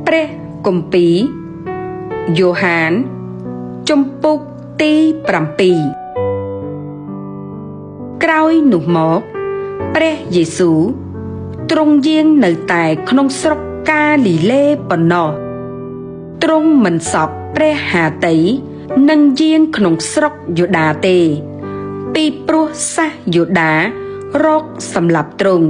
ព្រះគម្ពីរយ៉ូហានជំពូកទី7ក្រោយនោះមកព្រះយេស៊ូវទ្រង់យាងនៅតែក្នុងស្រុកកាលីលេប៉ុណ្ណោះទ្រង់មិនសព្វព្រះហាតីនឹងយាងក្នុងស្រុកយូដាទេពីព្រោះសាសយូដារកសម្លាប់ទ្រង់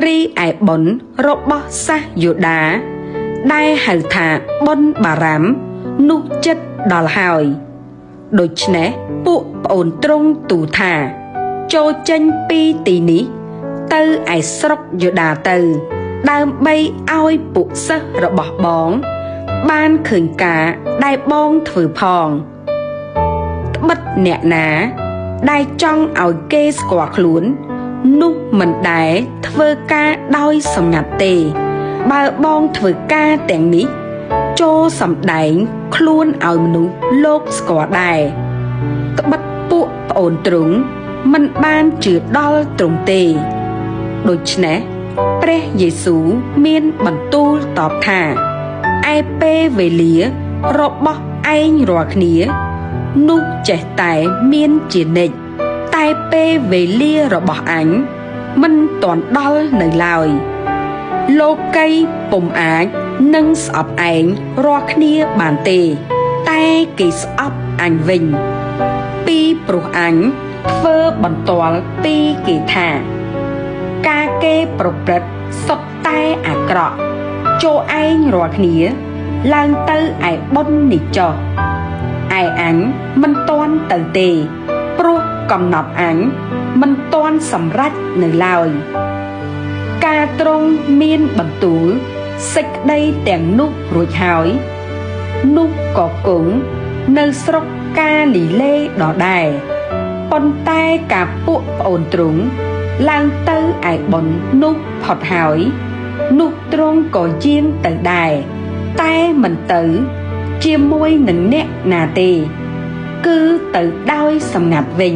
រីឯបុណ្យរបស់សាសយូដាដែលហៅថាបុណ្យបារាំនោះចិត្តដល់ហើយដូច្នេះពួកប្អូនទ្រង់ទូលថាចូលចេញពីទីនេះទៅឯស្រុកយូដាទៅដើម្បីឲ្យពួកសិស្សរបស់បងបានឃើញការដែលបងធ្វើផងត្បិតអ្នកណាដែលចង់ឲ្យគេស្គាល់ខ្លួននោះមិនដែលធ្វើការដោយសម្ងាត់ទេបើបងធ្វើការទាំងនេះចូលសម្ដែងខ្លួនឲ្យមនុស្សលោកស្គាល់ដែរត្បិតពួកប្អូនទ្រង់មិនបានជឿដល់ទ្រង់ទេដូច្នេះព្រះយេស៊ូវមានបន្ទូលតបថាឯពេលវេលារបស់ឯងរាល់គ្នានោះចេះតែមានជានិច្ចតែពេលវេលារបស់អញមិនទាន់ដល់នៅឡើយលោកីពុំអាចនឹងស្អប់ឯងរាល់គ្នាបានទេតែគេស្អប់អញវិញពីព្រោះអញធ្វើបន្ទាល់ពីគេថាការគេប្រព្រឹត្តសុទ្ធតែអាក្រក់ចូលឯងរាល់គ្នាឡើងទៅឯបុណ្យនេះចុះឯអញមិនទាន់ទៅទេព្រោះកំណត់អញមិនទាន់សម្រេចនៅឡើយការទ្រង់មានបន្ទូលសេចក្តីទាំងនោះរួចហើយនោះក៏គង់នៅស្រុកកាលីលេដដែលប៉ុន្តែការពួកប្អូនទ្រង់ឡើងទៅឯបុណ្យនោះផុតហើយនោះទ្រង់ក៏យាងទៅដែរតែមិនទៅជាមួយនឹងអ្នកណាទេគឺទៅដោយសម្ងាត់វិញ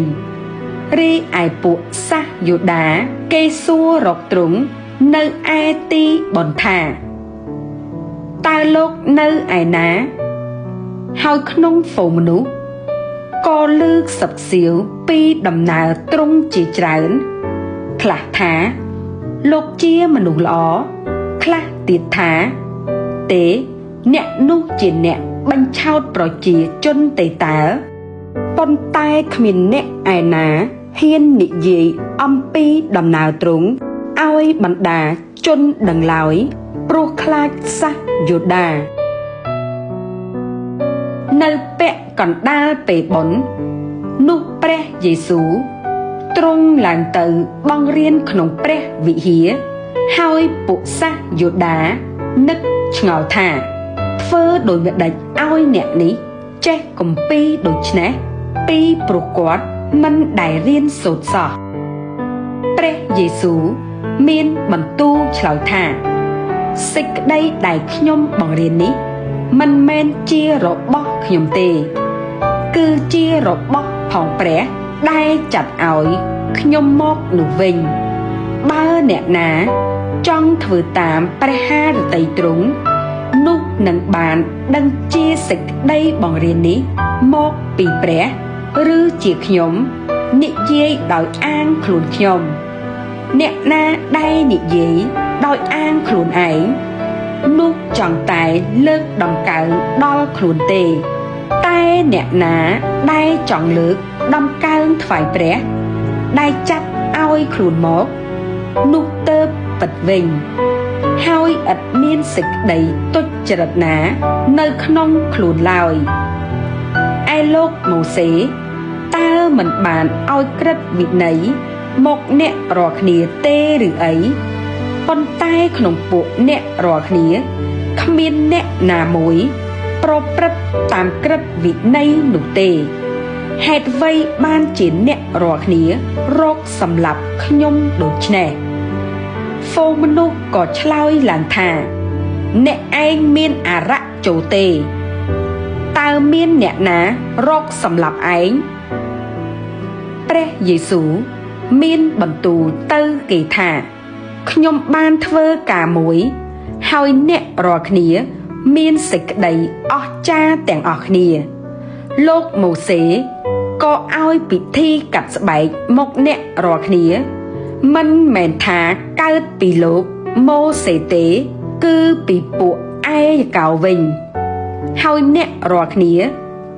រីឯពួកសាសយូដាគេសួររកទ្រង់នៅឯទីបុណ្យថាតើលោកនៅឯណាហើយក្នុងហ្វូងមនុស្សក៏លើកសឹកសៀវពីដំណើរទ្រង់ជាច្រើនខ្លះថាលោកជាមនុស្សល្អខ្លះទៀតថាទេអ្នកនោះជាអ្នកបញ្ឆោតប្រជាជនទេតើប៉ុន្តែគ្មានអ្នកឯណាហ៊ាននិយាយអំពីដំណើរទ្រង់ឲ្យបណ្ដាជនដឹងឡើយព្រោះខ្លាចសាសយូដានៅពាក់កណ្ដាលពេលបុណ្យនោះព្រះយេស៊ូវទ្រង់ឡើងទៅបង្រៀនក្នុងព្រះវិហារហើយពួកសាសយូដានឹកឆ្ងល់ថាធ្វើដោយម្ដេចឲ្យអ្នកនេះចេះគម្ពីរដូច្នេះពីព្រោះគាត់មិនដែលរៀនសូត្រសោះព្រះយេស៊ូវមានបន្ទូលឆ្លើយថាសេចក្តីដែលខ្ញុំបង្រៀននេះមិនមែនជារបស់ខ្ញុំទេគឺជារបស់ផងព្រះដែលចាត់ឲ្យខ្ញុំមកនោះវិញបើអ្នកណាចង់ធ្វើតាមព្រះハរតីទ្រង់នោះនឹងបានដឹងជាសេចក្តីបង្រៀននេះមកពីព្រះឬជាខ្ញុំនិយាយដោយអាងខ្លួនខ្ញុំអ្នកណាដែលនិយាយដោយអាងខ្លួនឯងនោះចង់តែលើកដំកើងដល់ខ្លួនទេតែអ្នកណាដែលចង់លើកដំកើងថ្វាយព្រះដែលចាត់ឲ្យខ្លួនមកនោះទៅពិតវិញហើយឥតមានសេចក្តីទុច្ចរិតណានៅក្នុងខ្លួនឡើយឯលោកម៉ូសេតើមិនបានឲ្យក្រឹតវិន័យមកអ្នករាល់គ្នាទេឬអីប៉ុន្តែក្នុងពួកអ្នករាល់គ្នាគ្មានអ្នកណាមួយប្រព្រឹត្តតាមក្រឹតវិន័យនោះទេហេតុអ្វីបានជាអ្នករាល់គ្នារកសម្លាប់ខ្ញុំដូច្នេះហ្វូងមនុស្សក៏ឆ្លើយឡើងថាអ្នកឯងមានអារក្សចូលទេតើមានអ្នកណារកសម្លាប់ឯងព្រះយេស៊ូវមានបន្ទូលទៅគេថាខ្ញុំបានធ្វើការមួយ ហើយអ្នករាល់គ្នាមានសេចក្តីអស្ចារ្យទាំងអស់គ្នាលោកម៉ូសេក៏ឲ្យពិធីកាត់ស្បែកមកអ្នករាល់គ្នាមិនមែនថាកើតពីលោកម៉ូសេទេគឺពីពួកឯយកោវិញហើយអ្នករាល់គ្នា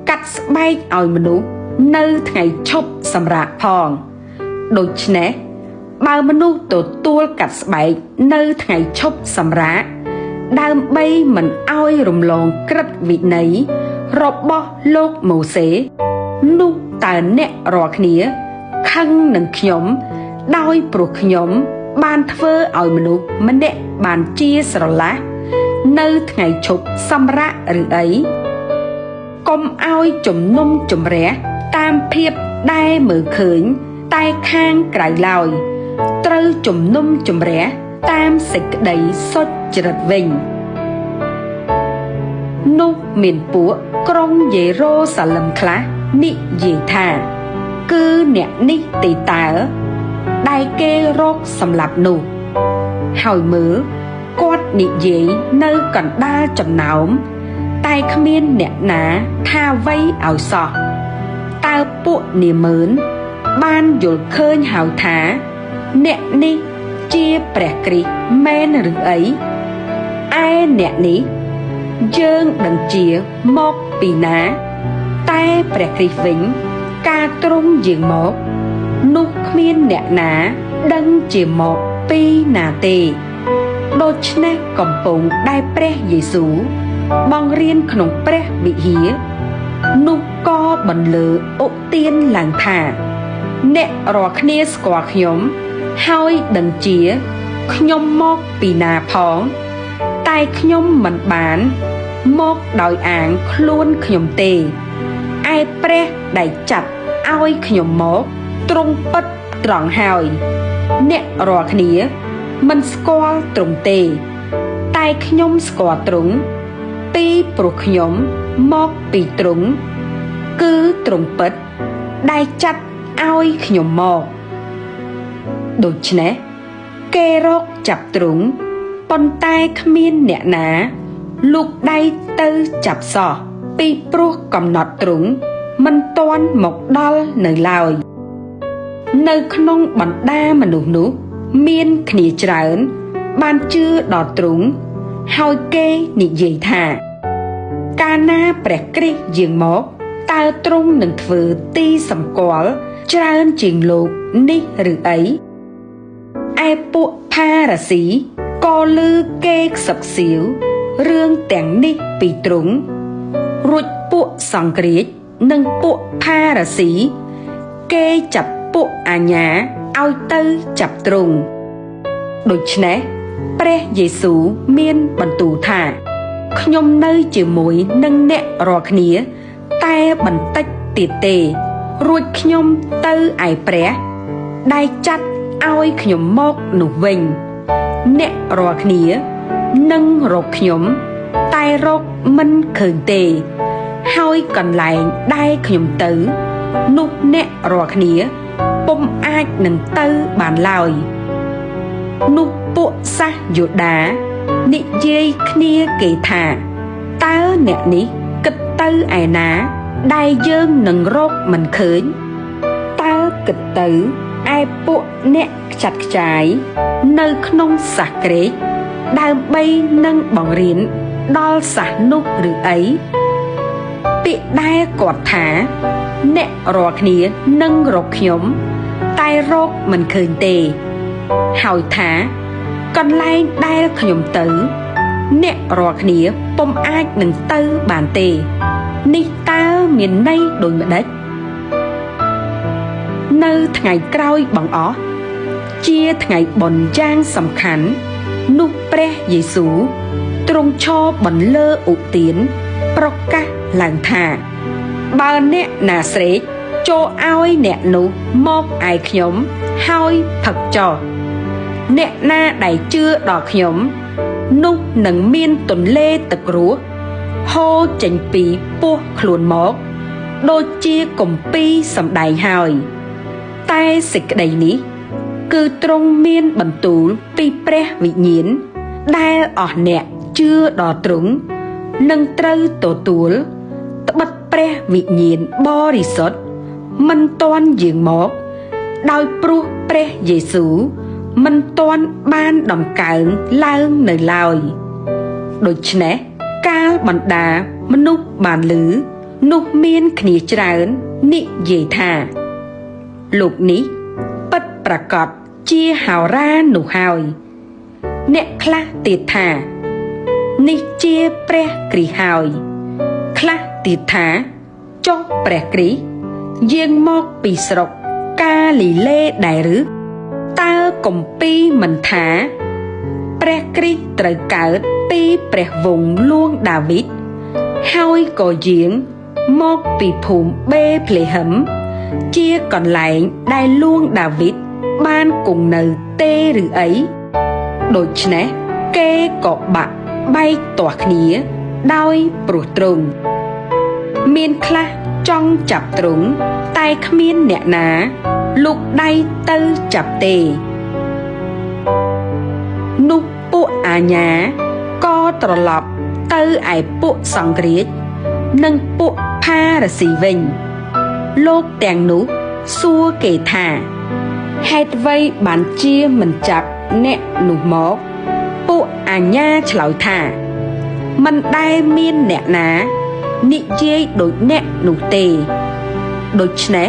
កាត់ស្បែកឲ្យមនុស្សនៅថ្ងៃឈប់សម្រាកផងដូច្នេះបើមនុស្សទទួលកាត់ស្បែកនៅថ្ងៃឈប់សម្រាកដើម្បីមិនឲ្យរំលងក្រឹតវិន័យរបស់លោកម៉ូសេនោះតើអ្នករាល់គ្នាខឹងនឹងខ្ញុំដោយព្រោះខ្ញុំបានធ្វើឲ្យមនុស្សម្នាក់បានជាស្រឡះនៅថ្ងៃឈប់សម្រាកឬអីកុំឲ្យជំនុំជម្រះតាមភាពដែលមើលឃើញតែខាងក្រៅឡើយត្រូវជំនុំជម្រះតាមសេចក្តីសុចរិតវិញនោះមានពួកក្រុងយេរូសាឡឹមខ្លះនិយាយថាគឺអ្នកនេះទេតើដែលគេរកសម្លាប់នោះហើយមើលគាត់និយាយនៅកណ្ដាលចំណោមតែគ្មានអ្នកណាថាអ្វីឲ្យសោះតើពួកនាម៉ឺនបានយល់ឃើញហើយថាអ្នកនេះជាព្រះគ្រីស្ទមែនឬអីឯអ្នកនេះយើងដឹងជាមកពីណាតែព្រះគ្រីស្ទវិញការទ្រង់យាងមកនោះគ្មានអ្នកណាដឹងជាមកពីណាទេដូច្នេះកំពុងដែលព្រះយេស៊ូវបង្រៀនក្នុងព្រះវិហារនោះក៏បន្លឺឧទានឡើងថាអ្នករាល់គ្នាស្គាល់ខ្ញុំហើយដឹងជាខ្ញុំមកពីណាផងតែខ្ញុំមិនបានមកដោយអាងខ្លួនខ្ញុំទេឯព្រះដែលចាត់ឲ្យខ្ញុំមកទ្រង់ពិតត្រង់ហើយអ្នករាល់គ្នាមិនស្គាល់ទ្រង់ទេតែខ្ញុំស្គាល់ទ្រង់ពីព្រោះខ្ញុំមកពីទ្រង់គឺទ្រង់ពិតដែលចាត់ឲ្យខ្ញុំមកដូច្នេះគេរកចាប់ទ្រង់ប៉ុន្តែគ្មានអ្នកណាលូកដៃទៅចាប់សោះពីព្រោះកំណត់ទ្រង់មិនទាន់មកដល់នៅឡើយនៅក្នុងបណ្ដាមនុស្សនោះមានគ្នាច្រើនបានជឿដល់ទ្រង់ហើយគេនិយាយថាកាលណាព្រះគ្រីស្ទយាងមកតើទ្រង់នឹងធ្វើទីសម្គាល់ច្រើនជាងលោកនេះឬអីឯពួកផារ៉ាស៊ីក៏ឮគេខ្សឹកសៀវរឿងទាំងនេះពីទ្រង់រួចពួកសង្ឃរាជនិងពួកផារ៉ាស៊ីគេចាប់ពួកអាញាឲ្យទៅចាប់ទ្រង់ដូច្នេះព្រះយេស៊ូវមានបន្ទូលថាខ្ញុំនៅជាមួយនឹងអ្នករាល់គ្នាតែបន្តិចទៀតទេរួចខ្ញុំទៅឯព្រះដែលចាត់ឲ្យខ្ញុំមកនោះវិញអ្នករាល់គ្នានឹងរកខ្ញុំតែរកមិនឃើញទេហើយកន្លែងដែលខ្ញុំទៅនោះអ្នករាល់គ្នាពុំអាចនឹងទៅបានឡើយនោះពួកសាសយូដានិយាយគ្នាគេថាតើអ្នកនេះគិតទៅឯណាដែលយើងនឹងរកមិនឃើញតើគិតទៅឯពួកអ្នកខ្ចាត់ខ្ចាយនៅក្នុងសាសក្រិកដើម្បីនឹងបង្រៀនដល់សាសនោះឬអីពាក្យដែលគាត់ថាអ្នករាល់គ្នានឹងរកខ្ញុំតែរកមិនឃើញទេហើយថាកន្លែងដែលខ្ញុំទៅអ្នករាល់គ្នាពុំអាចនឹងទៅបានទេនេះតើមានន័យដូចម្ដេចនៅថ្ងៃក្រោយបង្អស់ជាថ្ងៃបុណ្យយ៉ាងសំខាន់នោះព្រះយេស៊ូវទ្រង់ឈរបន្លឺឧទានប្រកាសឡើងថាបើអ្នកណាស្រេកចូលឲ្យអ្នកនោះមកឯខ្ញុំហើយផឹកចោលអ្នកណាដែលជឿដល់ខ្ញុំនោះនឹងមានទន្លេទឹករស់ហូរចេញពីពោះខ្លួនមកដូចជាគម្ពីរសម្ដែងហើយតែសេចក្តីនេះគឺទ្រង់មានបន្ទូលពីព្រះវិញ្ញាណ ដែលអស់អ្នកជឿដល់ទ្រង់នឹងត្រូវទទួលត្បិតព្រះវិញ្ញាណបរិសុទ្ធមិនទាន់យាងមកដោយព្រោះព្រះយេស៊ូវមិនទាន់បានដំកើងឡើងនៅឡើយដូច្នេះកាលបណ្ដាមនុស្សបានឮនោះមានគ្នាច្រើននិយាយថាលោកនេះពិតប្រាកដជាហោរានោះហើយអ្នកខ្លះទៀតថានេះជាព្រះគ្រីស្ទហើយខ្លះទៀតថាចុះព្រះគ្រីស្ទយាងមកពីស្រុកកាលីលេដែរឬតើគម្ពីរមិនថាព្រះគ្រីស្ទត្រូវកើតពីព្រះវង្សលួងដាវីតហើយក៏យាងមកពីភូមិបេភ្លេហឹមជាកន្លែងដែលលួងដាវីតបានគង់នៅទេឬអីដូច្នេះគេក៏បាក់បែកទាស់គ្នាដោយព្រោះទ្រង់មានខ្លះចង់ចាប់ទ្រង់តែគ្មានអ្នកណាលូកដៃទៅចាប់ទេនោះពួកអាញាក៏ត្រឡប់ទៅឯពួកសង្ឃរាជនិងពួកផារ៉ាស៊ីវិញលោកទាំងនោះសួរគេថាហេតុអ្វីបានជាមិនចាប់អ្នកនោះមកពួកអាញាឆ្លើយថាមិនដែលមានអ្នកណានិយាយដូចអ្នកនោះទេដូច្នេះ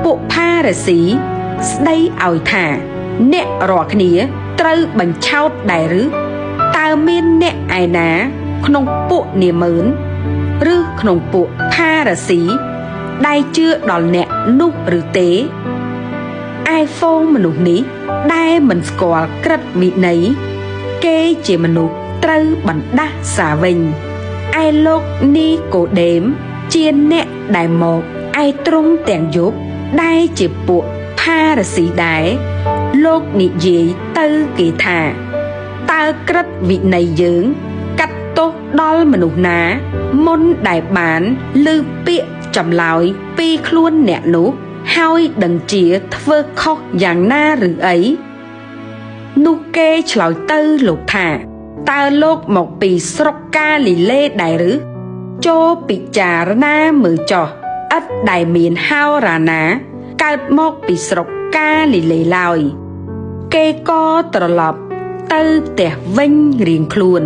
ពួកផារ៉ាស៊ីស្ដីឲ្យថាអ្នករាល់គ្នាត្រូវបញ្ឆោតដែរឬតើមានអ្នកឯណាក្នុងពួកនាម៉ឺនឬក្នុងពួកផារ៉ាស៊ីដែលជឿដល់អ្នកនោះឬទេឯហ្វូងមនុស្សនេះដែលមិនស្គាល់ក្រឹតវិន័យគេជាមនុស្សត្រូវបណ្ដាសាវិញឯលោកនីកូដេមជាអ្នកដែលមកឯទ្រង់ទាំងយប់ដែលជាពួកផារ៉ាស៊ីដែរលោកនិយាយទៅគេថាតើក្រឹតវិន័យយើងកាត់ទោសដល់មនុស្សណាមុនដែលបានឮពាក្យចម្លើយពីខ្លួនអ្នកនោះហើយដឹងជាធ្វើខុសយ៉ាងណាឬអីនោះគេឆ្លើយទៅលោកថាតើលោកមកពីស្រុកកាលីលេដែរឬចូលពិចារណាមើលចុះឥតដែលមានហោរាណាកើតមកពីស្រុកកាលីលេឡើយគេក៏ត្រឡប់ទៅផ្ទះវិញរៀងខ្លួន